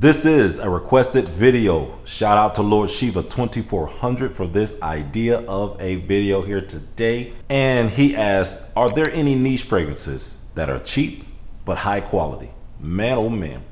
This is a requested video. Shout out to Lord Shiva 2400 for this idea of a video here today. And he asked, are there any niche fragrances that are cheap but high quality? Man, oh man.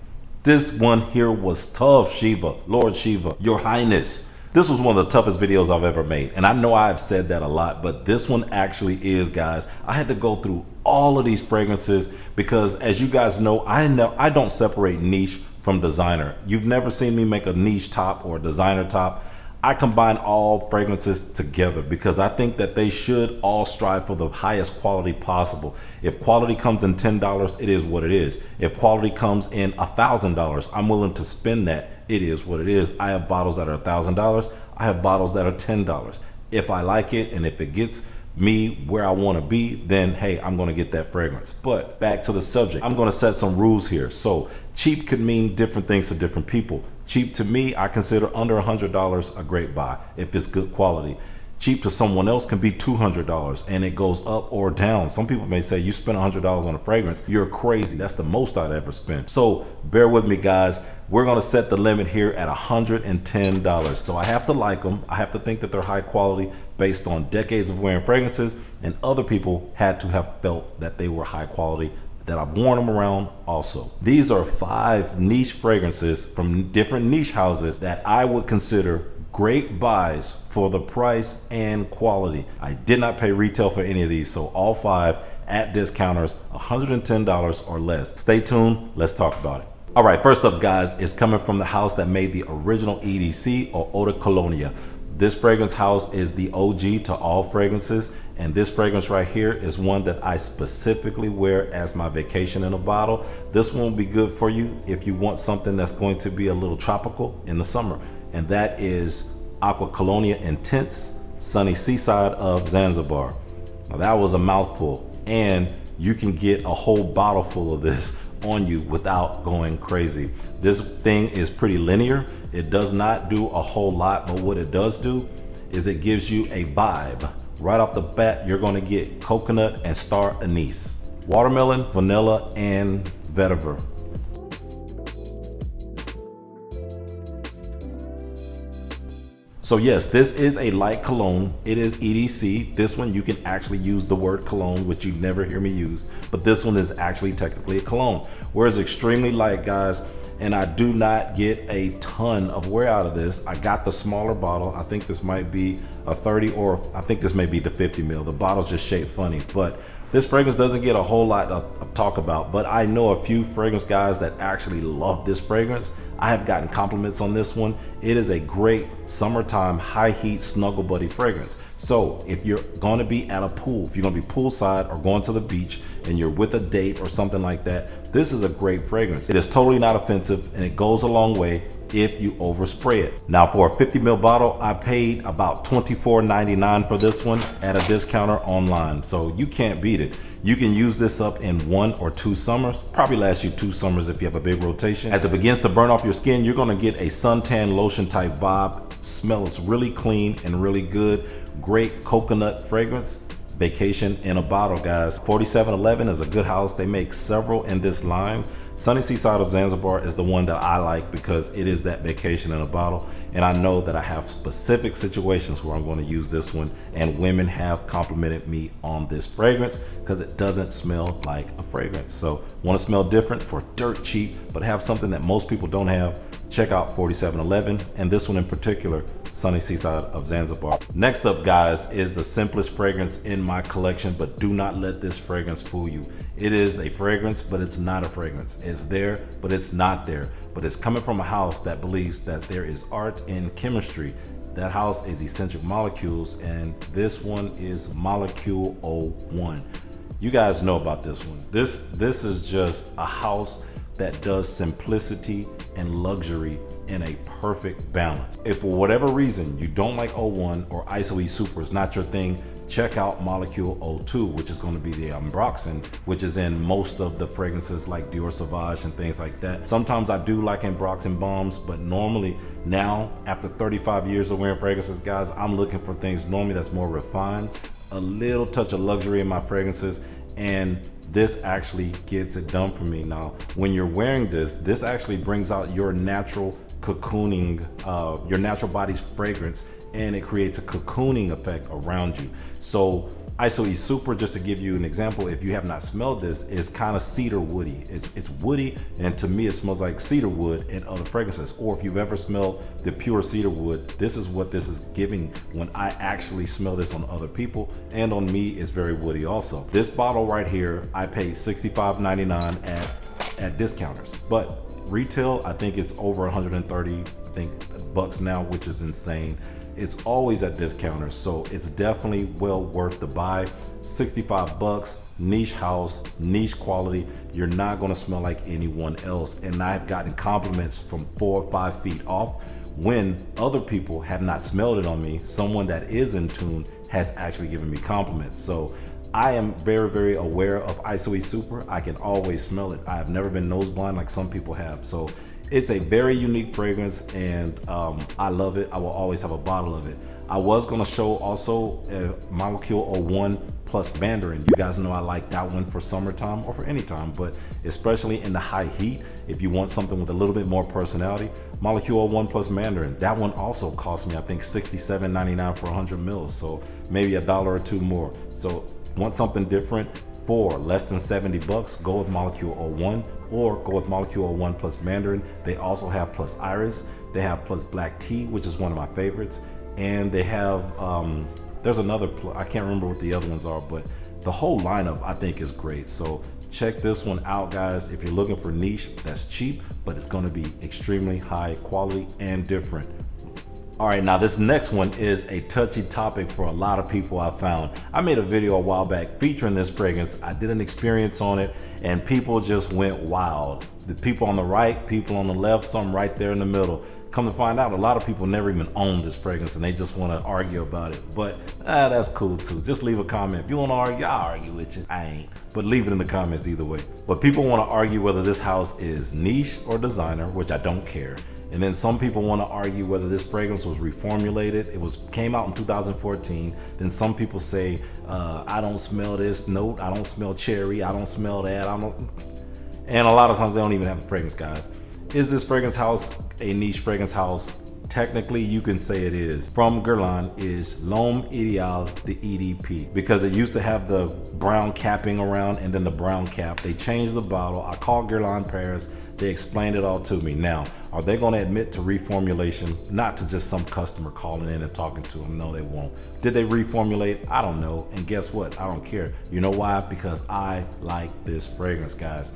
This one here was tough, Shiva, Lord Shiva, Your Highness. This was one of the toughest videos I've ever made. And I know I've said that a lot, but this one actually is, guys. I had to go through all of these fragrances because, as you guys know I don't separate niche from designer. You've never seen me make a niche top or a designer top. I combine all fragrances together because I think that they should all strive for the highest quality possible. If quality comes in $10, it is what it is. If quality comes in $1,000, I'm willing to spend that. It is what it is. I have bottles that are $1,000. I have bottles that are $10. If I like it and if it gets me where I want to be, then hey, I'm going to get that fragrance. But back to the subject, I'm going to set some rules here. So cheap could mean different things to different people. Cheap to me, I consider under $100 a great buy if it's good quality. Cheap to someone else can be $200 and it goes up or down. Some people may say, you spent $100 on a fragrance, you're crazy. That's the most I'd ever spent. So bear with me, guys. We're gonna set the limit here at $110. So I have to like them. I have to think that they're high quality based on decades of wearing fragrances, and other people had to have felt that they were high quality, that I've worn them around also. These are 5 niche fragrances from different niche houses that I would consider great buys for the price and quality. I did not pay retail for any of these, so all 5 at discounters, $110 or less. Stay tuned, let's talk about it. All right, first up, guys, is coming from the house that made the original EDC, or Eau de Colonia. This fragrance house is the OG to all fragrances, and this fragrance right here is one that I specifically wear as my vacation in a bottle. This one will be good for you if you want something that's going to be a little tropical in the summer, and that is Aqua Colonia Intense, Sunny Seaside of Zanzibar. Now that was a mouthful, and you can get a whole bottle full of this on you without going crazy. This thing is pretty linear. It does not do a whole lot, but what it does do is it gives you a vibe. Right off the bat, you're gonna get coconut and star anise, watermelon, vanilla, and vetiver. So yes, this is a light cologne. It is EDC. This one you can actually use the word cologne, which you never hear me use, but this one is actually technically a cologne. Whereas extremely light, guys, and I do not get a ton of wear out of this. I got the smaller bottle. I think this might be a 30, or I think this may be the 50 ml. The bottle's just shaped funny, but this fragrance doesn't get a whole lot of talk about, but I know a few fragrance guys that actually love this fragrance. I have gotten compliments on this one. It is a great summertime high heat snuggle buddy fragrance. So if you're going to be at a pool, if you're going to be poolside or going to the beach and you're with a date or something like that, this is a great fragrance. It is totally not offensive, and it goes a long way if you overspray it. Now for a 50 ml bottle, I paid about $24.99 for this one at a discounter online. So you can't beat it. You can use this up in 1 or 2 summers. Probably last you 2 summers if you have a big rotation. As it begins to burn off your skin, you're gonna get a suntan lotion type vibe. Smells really clean and really good. Great coconut fragrance. Vacation in a bottle, guys. 4711 is a good house. They make several in this line. Sunny Seaside of Zanzibar is the one that I like because it is that vacation in a bottle, and I know that I have specific situations where I'm going to use this one, and women have complimented me on this fragrance because it doesn't smell like a fragrance. So want to smell different for dirt cheap but have something that most people don't have? Check out 4711, and this one in particular, Sunny Seaside of Zanzibar. Next up, guys, is the simplest fragrance in my collection, but do not let this fragrance fool you. It is a fragrance, but it's not a fragrance. It's there, but it's not there. But it's coming from a house that believes that there is art in chemistry. That house is Eccentric Molecules, and this one is Molecule 01. You guys know about this one. This is just a house that does simplicity and luxury in a perfect balance. If for whatever reason you don't like 01 or ISOE Super is not your thing, check out Molecule 02, which is going to be the Ambroxan, which is in most of the fragrances like Dior Sauvage and things like that. Sometimes I do like Ambroxan bombs, but normally now, after 35 years of wearing fragrances, guys, I'm looking for things normally that's more refined, a little touch of luxury in my fragrances, and this actually gets it done for me. Now, when you're wearing this actually brings out your natural cocooning, your natural body's fragrance, and it creates a cocooning effect around you. So ISO E Super, just to give you an example, if you have not smelled this, is kind of cedar woody. It's woody, and to me it smells like cedar wood and other fragrances. Or if you've ever smelled the pure cedar wood, this is what this is giving when I actually smell this on other people, and on me it's very woody also. This bottle right here, I paid $65.99 at discounters, but retail I think it's over 130 bucks now, which is insane. It's always at discounters, so it's definitely well worth the buy. 65 bucks, niche house, niche quality. You're not gonna smell like anyone else. And I've gotten compliments from 4 or 5 feet off when other people have not smelled it on me. Someone that is in tune has actually given me compliments. So I am very, very aware of ISO E Super. I can always smell it. I have never been nose blind like some people have. So it's a very unique fragrance, and I love it. I will always have a bottle of it. I was gonna show also Molecule 01 plus Mandarin. You guys know I like that one for summertime or for any time, but especially in the high heat, if you want something with a little bit more personality, Molecule 01 plus Mandarin. That one also cost me, I think, $67.99 for 100 mils, so maybe $1 or $2 more. So want something different for less than 70 bucks, go with Molecule 01 or go with Molecule 01 plus Mandarin. They also have plus Iris. They have plus Black Tea, which is one of my favorites. And they have, there's another, I can't remember what the other ones are, but the whole lineup I think is great. So check this one out, guys. If you're looking for niche that's cheap, but it's gonna be extremely high quality and different. All right, now this next one is a touchy topic for a lot of people I found. I made a video a while back featuring this fragrance. I did an experience on it and people just went wild. The people on the right, people on the left, some right there in the middle. Come to find out, a lot of people never even own this fragrance and they just want to argue about it. But that's cool too. Just leave a comment. If you want to argue, I'll argue with you. I ain't. But leave it in the comments either way. But people want to argue whether this house is niche or designer, which I don't care. And then some people want to argue whether this fragrance was reformulated. It came out in 2014. Then some people say, I don't smell this note. I don't smell cherry. I don't smell that. And a lot of times they don't even have the fragrance, guys. Is this fragrance house a niche fragrance house? Technically, you can say it is. From Guerlain is L'Homme Ideal, the EDP, because it used to have the brown capping around and then the brown cap. They changed the bottle. I called Guerlain Paris. They explained it all to me. Now, are they going to admit to reformulation? Not to just some customer calling in and talking to them. No, they won't. Did they reformulate? I don't know. And guess what? I don't care. You know why? Because I like this fragrance, guys.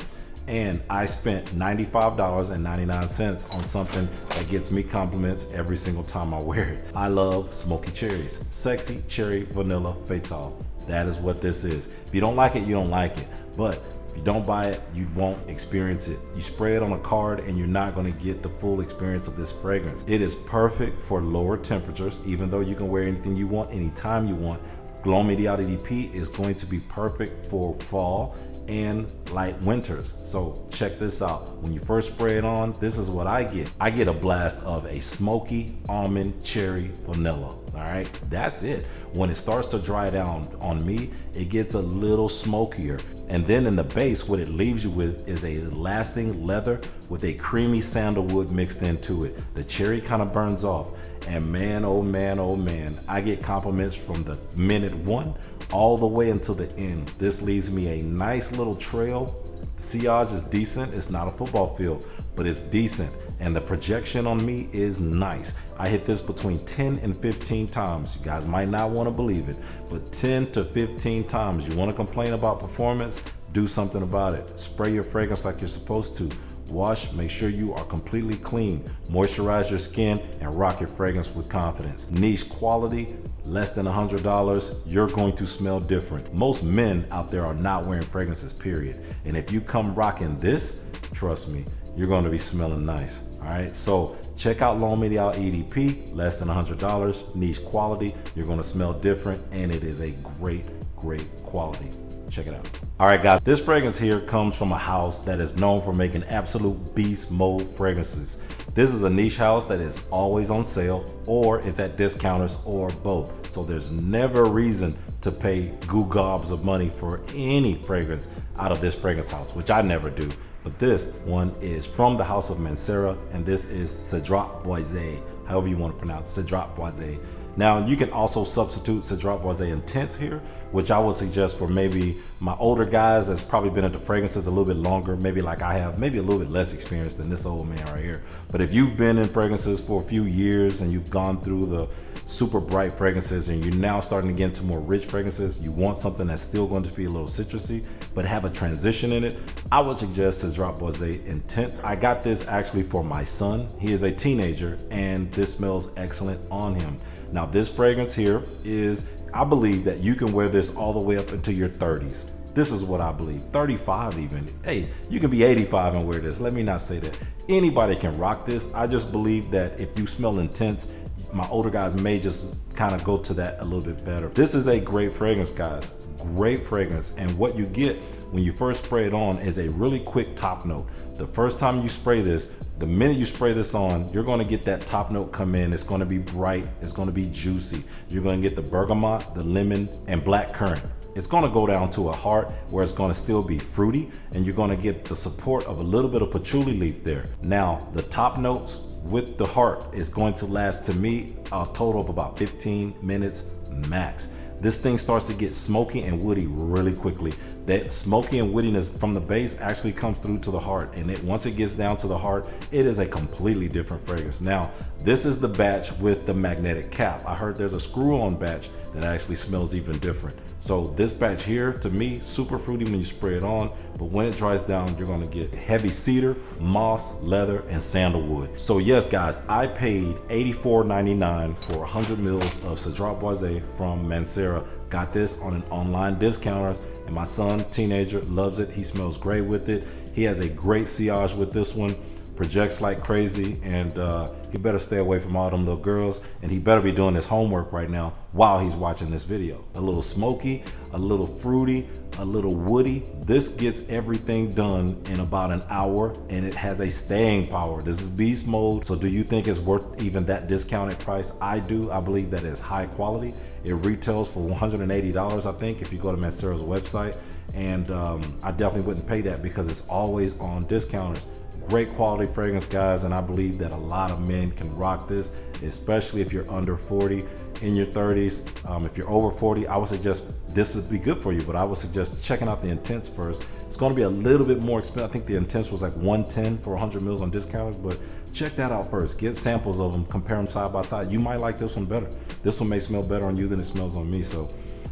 And I spent $95.99 on something that gets me compliments every single time I wear it. I love smoky cherries. Sexy cherry vanilla fatale. That is what this is. If you don't like it, you don't like it. But if you don't buy it, you won't experience it. You spray it on a card and you're not gonna get the full experience of this fragrance. It is perfect for lower temperatures, even though you can wear anything you want, anytime you want. L'Homme Ideal EDP is going to be perfect for fall and light winters. So check this out. When you first spray it on, this is what I get. I get a blast of a smoky almond cherry vanilla. All right, that's it. When it starts to dry down on me, it gets a little smokier. And then in the base, what it leaves you with is a lasting leather with a creamy sandalwood mixed into it. The cherry kind of burns off. And man, oh man, oh man, I get compliments from the minute one all the way until the end. This leaves me a nice little trail. The sillage is decent. It's not a football field, but it's decent. And the projection on me is nice. I hit this between 10 and 15 times. You guys might not want to believe it, but 10 to 15 times. You want to complain about performance? Do something about it. Spray your fragrance like you're supposed to. Wash, make sure you are completely clean. Moisturize your skin and rock your fragrance with confidence. Niche quality, less than $100, you're going to smell different. Most men out there are not wearing fragrances, period. And if you come rocking this, trust me, you're going to be smelling nice. All right, so check out L'Homme Ideal EDP, less than $100, niche quality. You're going to smell different, and it is a great, great quality. Check it out. All right, guys, this fragrance here comes from a house that is known for making absolute beast mode fragrances. This is a niche house that is always on sale, or it's at discounters, or both. So there's never a reason to pay goo gobs of money for any fragrance out of this fragrance house, which I never do. But this one is from the house of Mancera, and this is Cedrat Boisé, however you want to pronounce it, Cedrat Boisé. Now, you can also substitute Cedrat Boisé Intense here, which I would suggest for maybe my older guys that's probably been into fragrances a little bit longer, maybe like I have, maybe a little bit less experience than this old man right here. But if you've been in fragrances for a few years and you've gone through the super bright fragrances and you're now starting to get into more rich fragrances, you want something that's still going to be a little citrusy, but have a transition in it, I would suggest Cedrat Boisé Intense. I got this actually for my son. He is a teenager and this smells excellent on him. Now this fragrance here is, I believe that you can wear this all the way up into your 30s. This is what I believe, 35 even. Hey, you can be 85 and wear this. Let me not say that. Anybody can rock this. I just believe that if you smell intense, my older guys may just kind of go to that a little bit better. This is a great fragrance, guys. Great fragrance. And what you get when you first spray it on is a really quick top note. The first time you spray this, the minute you spray this on, you're gonna get that top note come in. It's gonna be bright, it's gonna be juicy. You're gonna get the bergamot, the lemon, and black currant. It's gonna go down to a heart where it's gonna still be fruity, and you're gonna get the support of a little bit of patchouli leaf there. Now, the top notes with the heart is going to last, to me, a total of about 15 minutes max. This thing starts to get smoky and woody really quickly. That smoky and woodiness from the base actually comes through to the heart, and once it gets down to the heart, it is a completely different fragrance. Now, this is the batch with the magnetic cap. I heard there's a screw-on batch that actually smells even different. So this batch here, to me, super fruity when you spray it on, but when it dries down, you're gonna get heavy cedar, moss, leather, and sandalwood. So yes, guys, I paid $84.99 for 100 mils of Cedrat Boisé from Mancera. Got this on an online discounter, and my son, teenager, loves it. He smells great with it. He has a great sillage with this one. Projects like crazy, and he better stay away from all them little girls, and he better be doing his homework right now while he's watching this video. A little smoky, a little fruity, a little woody. This gets everything done in about an hour, and it has a staying power. This is beast mode, so do you think it's worth even that discounted price? I do. I believe that it's high quality. It retails for $180, I think, if you go to Mancera's website, and I definitely wouldn't pay that because it's always on discounters. Great quality fragrance, guys, and I believe that a lot of men can rock this, especially if you're under 40, in your 30s. If you're over 40, I would suggest this would be good for you, but I would suggest checking out the Intense first. It's going to be a little bit more expensive. I think the Intense was like $110 for 100 mils on discounters, but check that out first. Get samples of them, compare them side by side. You might like this one better. This one may smell better on you than it smells on me. So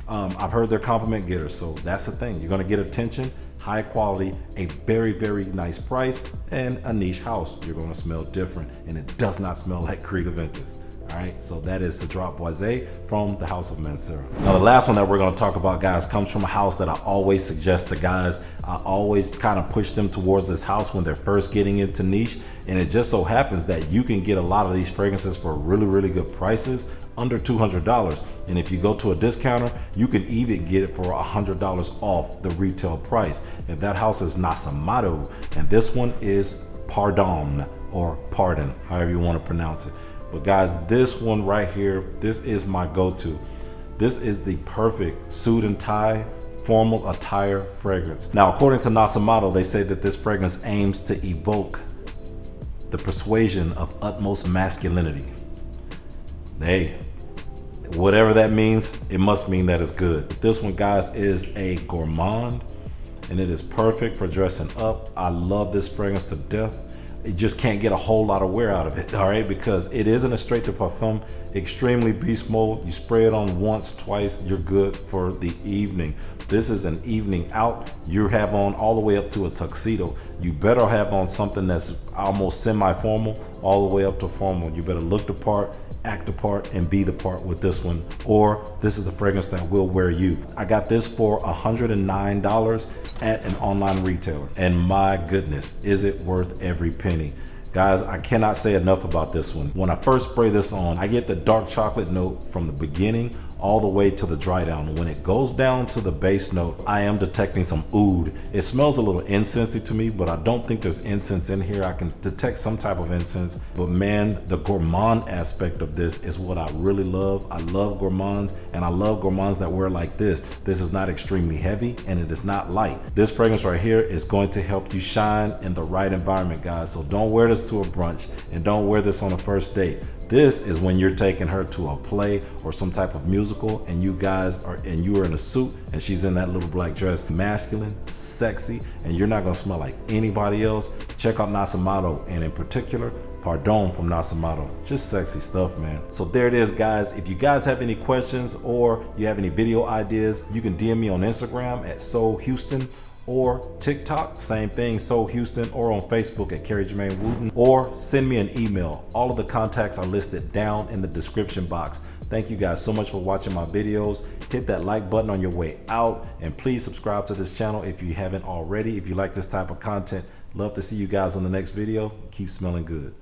I've heard they're compliment getters, so that's the thing. You're going to get attention, high quality, a very, very nice price, and a niche house. You're going to smell different, and it does not smell like Creed Aventus. All right, so that is Cedrat Boisé from the house of Mancera. Now, the last one that we're going to talk about, guys, comes from a house that I always suggest to guys. I always kind of push them towards this house when they're first getting into niche, and it just so happens that you can get a lot of these fragrances for really, really good prices, under $200. And if you go to a discounter, you can even get it for $100 off the retail price. And that house is Nasamado, and this one is Pardon, or Pardon, however you want to pronounce it. But guys, this one right here, this is my go-to. This is the perfect suit and tie, formal attire fragrance. Now, according to Nasamado, they say that this fragrance aims to evoke the persuasion of utmost masculinity. Hey, whatever that means, it must mean that it's good. This one, guys, is a gourmand, and it is perfect for dressing up. I love this fragrance to death. You just can't get a whole lot of wear out of it, all right? Because it isn't a straight to parfum, extremely beast mode. You spray it on once, twice, you're good for the evening. This is an evening out. You have on all the way up to a tuxedo. You better have on something that's almost semi-formal, all the way up to formal. You better look the part, act the part, and be the part with this one, or this is the fragrance that will wear you. I got this for $109 at an online retailer, and my goodness, is it worth every penny. Guys, I cannot say enough about this one. When I first spray this on, I get the dark chocolate note from the beginning all the way to the dry down. When it goes down to the bass note, I am detecting some oud. It smells a little incensey to me, but I don't think there's incense in here. I can detect some type of incense, but man, the gourmand aspect of this is what I really love. I love gourmands, and I love gourmands that wear like this. This is not extremely heavy, and it is not light. This fragrance right here is going to help you shine in the right environment, guys. So don't wear this to a brunch, and don't wear this on a first date. This is when you're taking her to a play or some type of musical, and you are in a suit and she's in that little black dress, masculine, sexy, and you're not gonna smell like anybody else. Check out Nasamato, and in particular, Pardon from Nasamato. Just sexy stuff, man. So there it is, guys. If you guys have any questions or you have any video ideas, you can DM me on Instagram at sooohouston, or TikTok, same thing, sooohouston, or on Facebook at Kerry Wooten, or send me an email. All of the contacts are listed down in the description box. Thank you guys so much for watching my videos. Hit that like button on your way out, and please subscribe to this channel if you haven't already. If you like this type of content, love to see you guys on the next video. Keep smelling good.